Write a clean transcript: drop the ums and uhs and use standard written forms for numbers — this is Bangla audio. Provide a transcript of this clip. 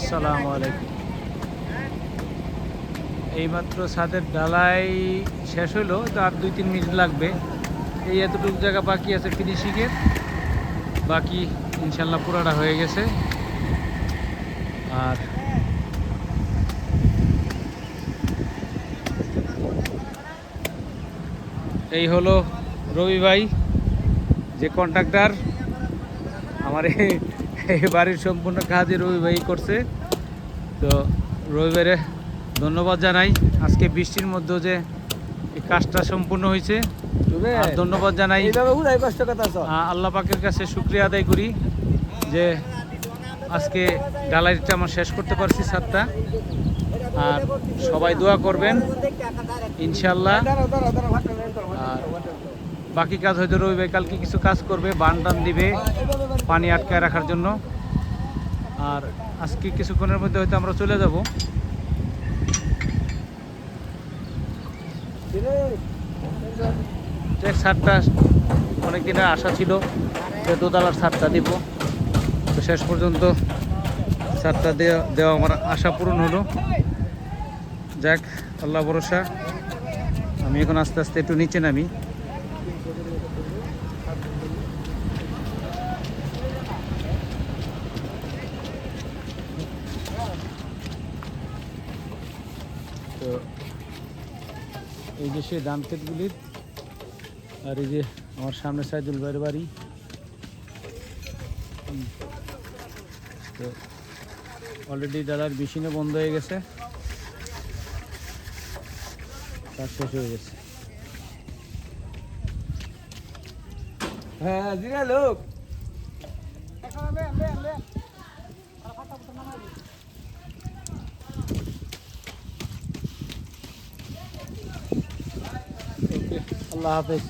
আসসালামু আলাইকুম। এইমাত্র ছাদের ঢালাই শেষ হলো, তো আর 2-3 মিনিট লাগবে। এই এতটুকু জায়গা বাকি আছে ফিনিশিংয়ের, বাকি ইনশাল্লাহ পুরাটা হয়ে গেছে। আর এই হলো রবি ভাই, যে কন্ট্রাক্টর আমার এই বাড়ির সম্পূর্ণ কাজই রবি ভাই করছে। তো রবি ভাইরে ধন্যবাদ জানাই। আজকে বৃষ্টির মধ্যেও যে এই কাজটা সম্পূর্ণ হয়েছে, আর ধন্যবাদ জানাই আল্লাহ পাকের কাছে, শুকরিয়া আদায় করি যে আজকে ঢালাইটা আমার শেষ করতে পারছি ছাদটা। আর সবাই দোয়া করবেন ইনশাল্লাহ। আর বাকি কাজ হয়তো রবি ভাই কালকে কিছু কাজ করবে, বান টান দিবে পানি আটকায় রাখার জন্য। আর আজকে কিছুক্ষণের মধ্যে হয়তো আমরা চলে যাব। ছাদটা অনেক দিনের আশা ছিল যে দোতলার ছাদটা দিব, তো শেষ পর্যন্ত ছাদটা দেওয়া আমার আশা পূরণ হলো। যাক, আল্লাহ ভরসা। আমি এখন আস্তে আস্তে একটু নিচে নামি। তো এই যে সেই ধান ক্ষেতগুলির, আর এই যে আমার সামনে সাইদুল ভাইয়ের বাড়ি। তো অলরেডি ডালার মেশিনও বন্ধ হয়ে গেছে, কাজ শেষ হয়ে গেছে। হ্যাঁ জিরা লোক ওকে, আল্লাহ হাফেজ।